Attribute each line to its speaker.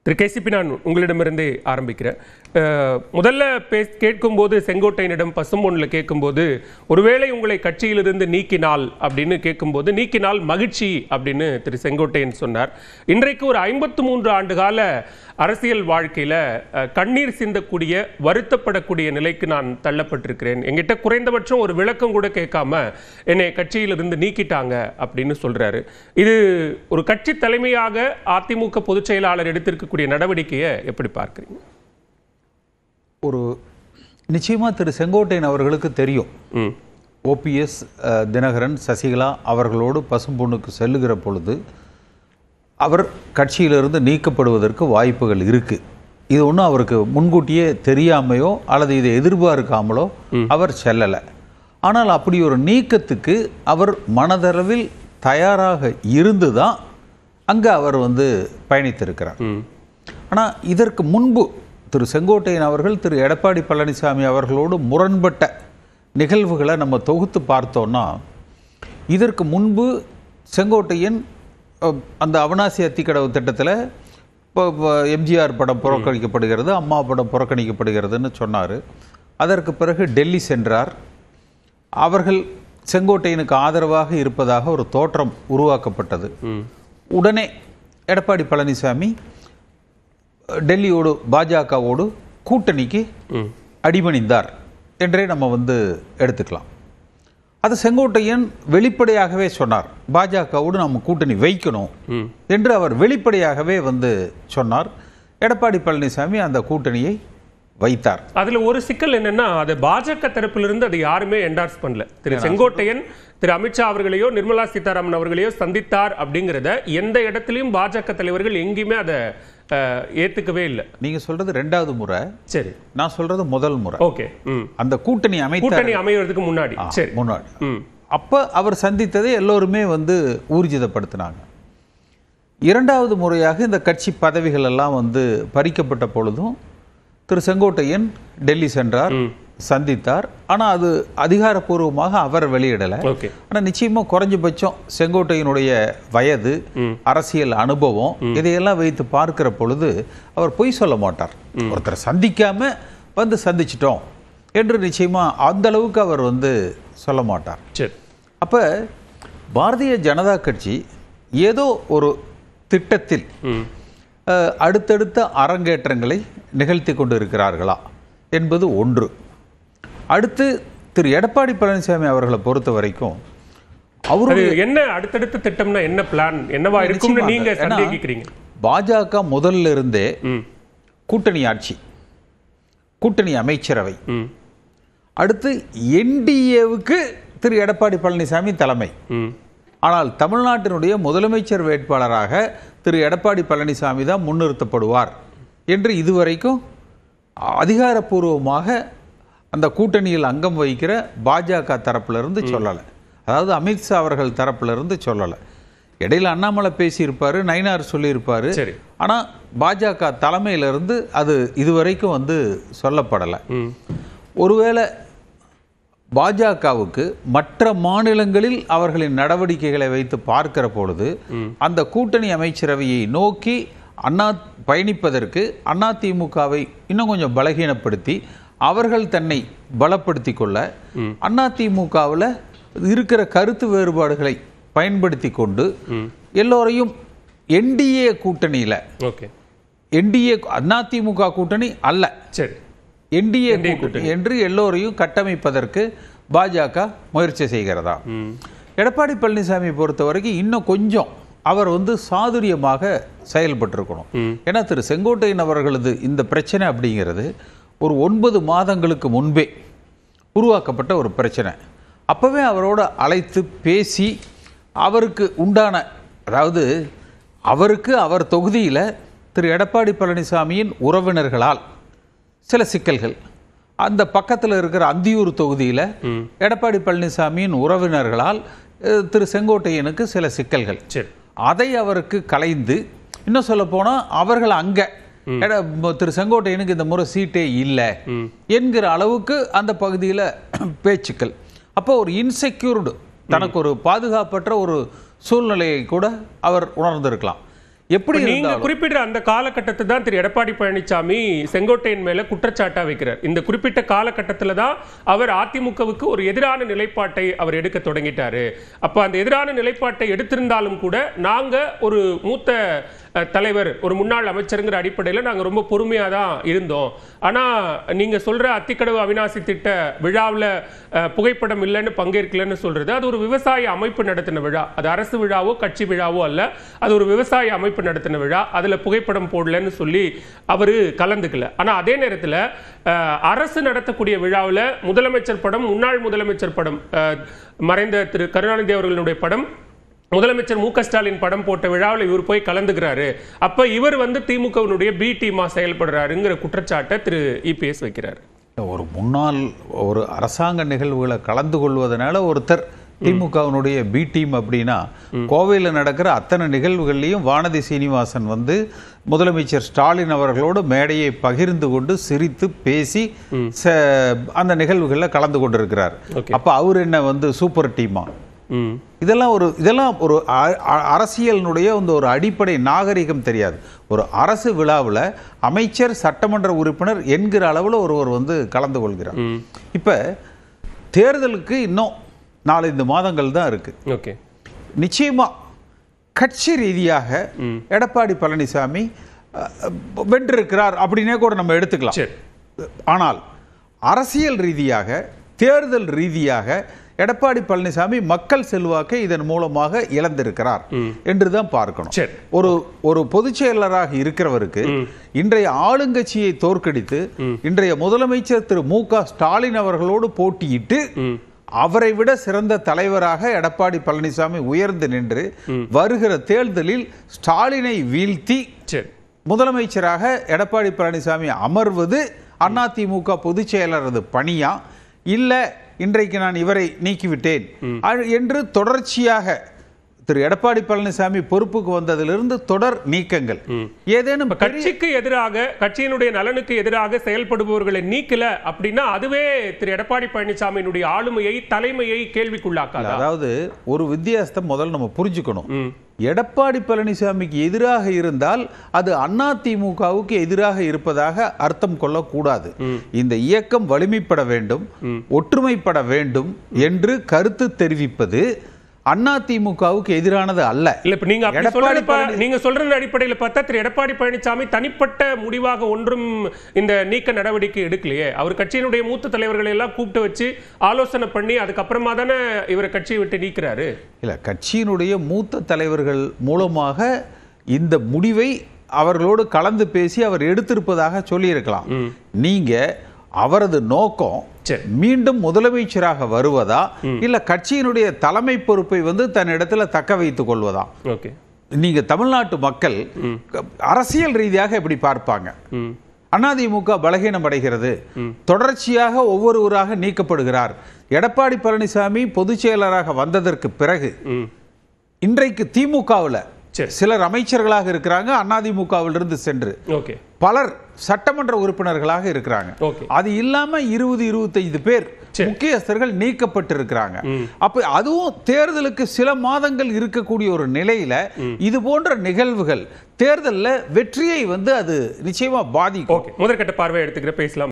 Speaker 1: திரு KCP, நான் உங்களிடமிருந்தே ஆரம்பிக்கிறேன். முதல்ல கேட்கும்போது செங்கோட்டையனிடம் பசும்பொன்னில் கேட்கும்போது ஒருவேளை உங்களை கட்சியிலிருந்து நீக்கினால் அப்படின்னு கேட்கும்போது நீக்கினால் மகிழ்ச்சி அப்படின்னு திரு செங்கோட்டையன் சொன்னார். இன்றைக்கு ஒரு 53 ஆண்டு கால அரசியல் வாழ்க்கையில் கண்ணீர் சிந்தக்கூடிய வருத்தப்படக்கூடிய நிலைக்கு நான் தள்ளப்பட்டிருக்கிறேன். எங்கிட்ட குறைந்தபட்சம் ஒரு விளக்கம் கூட கேட்காம என்னை கட்சியிலிருந்து நீக்கிட்டாங்க அப்படின்னு சொல்றாரு. இது ஒரு கட்சி தலைமையாக அதிமுக பொதுச் செயலாளர் எடுத்திருக்கக்கூடிய நடவடிக்கையை எப்படி பார்க்குறீங்க?
Speaker 2: ஒரு நிச்சயமா திரு செங்கோட்டையன் அவர்களுக்கு தெரியும், ஓபிஎஸ், தினகரன், சசிகலா அவர்களோடு பசும்பொன்னுக்கு செல்லுகிற பொழுது அவர் கட்சியிலிருந்து நீக்கப்படுவதற்கு வாய்ப்புகள் இருக்கு. இது ஒன்றும் அவருக்கு முன்கூட்டியே தெரியாமையோ அல்லது இதை எதிர்பார்க்காமலோ அவர் செல்லலை. ஆனால் அப்படி ஒரு நீக்கத்துக்கு அவர் மனதளவில் தயாராக இருந்து தான் அங்கே அவர் பயணித்திருக்கிறார். ஆனால் இதற்கு முன்பு திரு செங்கோட்டையன் அவர்கள் திரு எடப்பாடி பழனிசாமி அவர்களோடு முரண்பட்ட நிகழ்வுகளை நம்ம தொகுத்து பார்த்தோன்னா, இதற்கு முன்பு செங்கோட்டையன் அந்த அவிநாசி அத்திக்கடவு திட்டத்தில் இப்போ எம்ஜிஆர் படம் புறக்கணிக்கப்படுகிறது, அம்மா படம் புறக்கணிக்கப்படுகிறதுன்னு சொன்னார். அதற்கு பிறகு டெல்லி சென்றார். அவர்கள் செங்கோட்டையனுக்கு ஆதரவாக இருப்பதாக ஒரு தோற்றம் உருவாக்கப்பட்டது. உடனே எடப்பாடி பழனிசாமி டெல்லியோடு பாஜகவோடு கூட்டணிக்கு அடிபணிந்தார் என்றே நம்ம எடுத்துக்கலாம். அது செங்கோட்டையன் வெளிப்படையாகவே சொன்னார், பாஜகவோடு நம்ம கூட்டணி வைக்கணும் என்று அவர் வெளிப்படையாகவே சொன்னார். எடப்பாடி பழனிசாமி அந்த கூட்டணியை வைத்தார்.
Speaker 1: அதுல ஒரு சிக்கல் என்னன்னா, அது பாஜக தரப்பிலிருந்து அதை யாருமே என்டார்ஸ் பண்ணல. திரு செங்கோட்டையன் திரு அமித்ஷா அவர்களையோ நிர்மலா சீதாராமன் அவர்களையோ சந்தித்தார் அப்படிங்கிறத எந்த இடத்திலையும் பாஜக தலைவர்கள் எங்கேயுமே அதை ஏத்துக்கவே இல்லை.
Speaker 2: நீங்க சொல்றது ரெண்டாவது முறை,
Speaker 1: சரி,
Speaker 2: நான் சொல்றது முதல் முறை.
Speaker 1: ஓகே,
Speaker 2: அந்த கூட்டணி
Speaker 1: அமைவதற்கு முன்னாடி, சரி,
Speaker 2: முன்னாடி அப்ப அவர் சந்தித்ததை எல்லோருமே ஊர்ஜிதப்படுத்தினாங்க. இரண்டாவது முறையாக இந்த கட்சி பதவிகள் எல்லாம் பறிக்கப்பட்ட பொழுதும் திரு செங்கோட்டையன் டெல்லி சென்றார், சந்தித்தார். ஆனால் அது அதிகாரப்பூர்வமாக அவர் வெளியிடலை. ஆனால் நிச்சயமாக குறைஞ்சபட்சம் செங்கோட்டையனுடைய வயது, அரசியல் அனுபவம், இதையெல்லாம் வைத்து பார்க்கிற பொழுது அவர் பொய் சொல்ல மாட்டார். ஒருத்தரை சந்திக்காம சந்திச்சிட்டோம் என்று நிச்சயமா அந்த அளவுக்கு அவர் சொல்ல மாட்டார். அப்ப பாரதிய ஜனதா கட்சி ஏதோ ஒரு திட்டத்தில் அடுத்தடுத்த அரங்கேற்றங்களை நிகழ்த்தி கொண்டு இருக்கிறார்களா என்பது ஒன்று. அடுத்து திரு எடப்பாடி பழனிசாமி அவர்களை பொறுத்த வரைக்கும் அவரு
Speaker 1: என்ன அடுத்தடுத்த திட்டம்னா என்ன பிளான் என்னவா இருக்கும் நீங்க சந்தேகிக்கிறீங்க?
Speaker 2: பாஜக முதல்ல இருந்தே கூட்டணி ஆட்சி, கூட்டணி அமைச்சரவை, அடுத்து என்டிஏவுக்கு திரு எடப்பாடி பழனிசாமி தலைமை. ஆனால் தமிழ்நாட்டினுடைய முதலமைச்சர் வேட்பாளராக திரு எடப்பாடி பழனிசாமி தான் முன்னிறுத்தப்படுவார் என்று இதுவரைக்கும் அதிகாரப்பூர்வமாக அந்த கூட்டணியில் அங்கம் வகிக்கிற பாஜக தரப்பிலிருந்து சொல்லலை. அதாவது அமித்ஷா அவர்கள் தரப்பிலிருந்து சொல்லலை. இடையில அண்ணாமலை பேசியிருப்பாரு, நயினார் சொல்லியிருப்பாரு. ஆனால் பாஜக தலைமையிலிருந்து அது இதுவரைக்கும் சொல்லப்படலை. ஒருவேளை பாஜகவுக்கு மற்ற மாநிலங்களில் அவர்களின் நடவடிக்கைகளை வைத்து பார்க்கிற பொழுது அந்த கூட்டணி அமைச்சரவையை நோக்கி பயணிப்பதற்கு அதிமுகவை இன்னும் கொஞ்சம் பலகீனப்படுத்தி அவர்கள் தன்னை பலப்படுத்தி கொள்ள அதிமுகவில் இருக்கிற கருத்து வேறுபாடுகளை பயன்படுத்தி கொண்டு எல்லோரையும் என்டிஏ கூட்டணியில், என்டிஏ அதிமுக கூட்டணி அல்ல, சரி, என்டிஏ கூட்டணி என்று எல்லோரையும் கட்டமைப்பதற்கு பாஜக முயற்சி செய்கிறதா? எடப்பாடி பழனிசாமி பொறுத்த வரைக்கும் இன்னும் கொஞ்சம் அவர் சாதுரியமாக செயல்பட்டிருக்கணும். ஏன்னா திரு செங்கோட்டையன் அவர்களது இந்த பிரச்சனை அப்படிங்கிறது ஒரு 9 மாதங்களுக்கு முன்பே உருவாக்கப்பட்ட ஒரு பிரச்சனை. அப்பவே அவரோட அழைத்து பேசி அவருக்கு உண்டான, அதாவது அவருக்கு அவர் தொகுதியில் திரு எடப்பாடி பழனிசாமியின் உறவினர்களால் சில சிக்கல்கள், அந்த பக்கத்தில் இருக்கிற அந்தியூர் தொகுதியில் எடப்பாடி பழனிசாமியின் உறவினர்களால் திரு செங்கோட்டையனுக்கு சில சிக்கல்கள், அதை அவருக்கு கலைந்து, இன்னும் சொல்ல போனா அவர்கள் அங்க திரு செங்கோட்டையனுக்கு இந்த முறை சீட்டே இல்லை என்கிற அளவுக்கு அந்த பகுதியில் பேச்சுக்கள். அப்போ ஒரு இன்செக்யூர்டு, தனக்கு ஒரு பாதுகாப்பற்ற ஒரு சூழ்நிலையை கூட அவர் உணர்ந்திருக்கலாம். எப்படி
Speaker 1: நீங்க குறிப்பிட்ட அந்த காலகட்டத்தை தான் திரு எடப்பாடி பழனிசாமி செங்கோட்டையன் மேல குற்றச்சாட்டா வைக்கிறார். இந்த குறிப்பிட்ட காலகட்டத்தில் தான் அவர் அதிமுகவுக்கு ஒரு எதிரான நிலைப்பாட்டை அவர் எடுக்க தொடங்கிட்டாரு. அப்ப அந்த எதிரான நிலைப்பாட்டை எடுத்திருந்தாலும் கூட நாங்க ஒரு மூத்த தலைவர், ஒரு முன்னாள் அமைச்சருங்கிற அடிப்படையில் நாங்கள் ரொம்ப பொறுமையாக தான் இருந்தோம். ஆனால் நீங்கள் சொல்கிற அத்திக்கடவு அவிநாசி திட்ட விழாவில் புகைப்படம் இல்லைன்னு பங்கேற்கலன்னு சொல்கிறது அது ஒரு விவசாய அமைப்பு நடத்தின விழா. அது அரசு விழாவோ கட்சி விழாவோ அல்ல, அது ஒரு விவசாய அமைப்பு நடத்தின விழா. அதில் புகைப்படம் போடலன்னு சொல்லி அவர் கலந்துக்கல. ஆனால் அதே நேரத்தில் அரசு நடத்தக்கூடிய விழாவில் முதலமைச்சர் படம், முன்னாள் முதலமைச்சர் படம், மறைந்த திரு கருணாநிதி அவர்களுடைய படம், முதலமைச்சர் மு.க. ஸ்டாலின் படம் போட்ட விழாவில் இவர் போய் கலந்துக்கிறாரு. அப்ப இவர் திமுகவினுடைய பி டீமா செயல்படுறாருங்கிற குற்றச்சாட்டை திரு இபிஎஸ் வைக்கிறார்.
Speaker 2: ஒரு முன்னாள் ஒரு அரசாங்க நிகழ்வுகளை கலந்து கொள்வதனால ஒருத்தர் திமுகவினுடைய பி டீம் அப்படின்னா, கோவையில் நடக்கிற அத்தனை நிகழ்வுகள்லையும் வானதி சீனிவாசன் முதலமைச்சர் ஸ்டாலின் அவர்களோடு மேடையை பகிர்ந்து கொண்டு சிரித்து பேசி அந்த நிகழ்வுகளில் கலந்து கொண்டிருக்கிறார். அப்ப அவர் என்ன சூப்பர் டீமா? இதெல்லாம் ஒரு அரசியலினுடைய ஒரு அடிப்படை நாகரிகம் தெரியாது. ஒரு அரசு விழாவில் அமைச்சர், சட்டமன்ற உறுப்பினர் என்கிற அளவில் ஒருவர் கலந்து கொள்கிறார். இப்ப தேர்தலுக்கு இன்னும் 4-5 மாதங்கள் தான் இருக்கு. நிச்சயமா கட்சி ரீதியாக எடப்பாடி பழனிசாமி வென்றிருக்கிறார் அப்படின்னே கூட நம்ம எடுத்துக்கலாம். ஆனால் அரசியல் ரீதியாக, தேர்தல் ரீதியாக எடப்பாடி பழனிசாமி மக்கள் செல்வாக்கை இதன் மூலமாக இழந்திருக்கிறார் என்றுதான் பார்க்கணும். ஒரு பொதுச் செயலராக இருக்கிறவருக்கு இன்றைய ஆளுங்கட்சியை தோற்கடித்து இன்றைய முதலமைச்சர் திரு மு.க. ஸ்டாலின் அவர்களோடு போட்டியிட்டு அவரை விட சிறந்த தலைவராக எடப்பாடி பழனிசாமி உயர்ந்து நின்று வருகிற தேர்தலில் ஸ்டாலினை வீழ்த்தி முதலமைச்சராக எடப்பாடி பழனிசாமி அமர்வது அதிமுக பொதுச் செயலரது பணியா, இல்ல இன்றைக்கு நான் இவரை நீக்கிவிட்டேன் என்று தொடர்ச்சியாக திரு எடப்பாடி பழனிசாமி பொறுப்புக்கு வந்ததிலிருந்து தொடர் நீக்கங்கள் ஏதேனும்
Speaker 1: கட்சிக்கு எதிராக, கட்சியினுடைய நலனுக்கு எதிராக செயல்படுபவர்களை நீக்கல அப்படின்னா அதுவே திரு எடப்பாடி பழனிசாமியினுடைய ஆளுமையை, தலைமையை கேள்விக்குள்ளாக்காது.
Speaker 2: அதாவது ஒரு வித்தியாசத்தை முதல்ல நம்ம புரிஞ்சுக்கணும். எடப்பாடி பழனிசாமிக்கு எதிராக இருந்தால் அது அதிமுகவுக்கு எதிராக இருப்பதாக அர்த்தம் கொள்ளக்கூடாது. இந்த இயக்கம் வலிமைப்பட வேண்டும், ஒற்றுமைப்பட வேண்டும் என்று கருத்து தெரிவிப்பது அதிமுகவுக்கு எதிரானது அல்ல.
Speaker 1: நீங்க சொல்ற அடிப்படையில் பார்த்தா திரு எடப்பாடி பழனிசாமி தனிப்பட்ட முடிவாக ஒன்றும் இந்த நீக்க நடவடிக்கை எடுக்கலையே. அவர் கட்சியினுடைய மூத்த தலைவர்களை எல்லாம் கூப்பிட்டு வச்சு ஆலோசனை பண்ணி அதுக்கப்புறமா தானே இவரை கட்சியை விட்டு நீக்கிறாரு.
Speaker 2: இல்ல, கட்சியினுடைய மூத்த தலைவர்கள் மூலமாக இந்த முடிவை அவர்களோடு கலந்து பேசி அவர் எடுத்திருப்பதாக சொல்லியிருக்கலாம். நீங்க அவரது நோக்கம் மீண்டும் முதலமைச்சராக வருவதா, இல்ல கட்சியினுடைய தலைமை பொறுப்பை தன் இடத்துல தக்க வைத்துக் கொள்வதா? நீங்க தமிழ்நாட்டு மக்கள் அரசியல் ரீதியாக எப்படி பார்ப்பாங்க? அதிமுக பலகீனம் அடைகிறது, தொடர்ச்சியாக ஒவ்வொருவராக நீக்கப்படுகிறார். எடப்பாடி பழனிசாமி பொதுச் செயலராக வந்ததற்கு பிறகு இன்றைக்கு திமுகவில் சிலர் அமைச்சர்களாக இருக்கிறாங்க, அதிமுகவிலிருந்து சென்று பலர் சட்டமன்ற உறுப்பினர்களாக இருக்கிறாங்க. அது இல்லாம 20-25 பேர் முக்கியஸ்தர்கள் நீக்கப்பட்டிருக்கிறாங்க. அப்ப அதுவும் தேர்தலுக்கு சில மாதங்கள் இருக்கக்கூடிய ஒரு நிலையில இது போன்ற நிகழ்வுகள் தேர்தலில் வெற்றியை அது நிச்சயமா பாதிக்கும்.
Speaker 1: முதற்கட்ட பார்வை எடுத்துக்கிற பேசலாம்.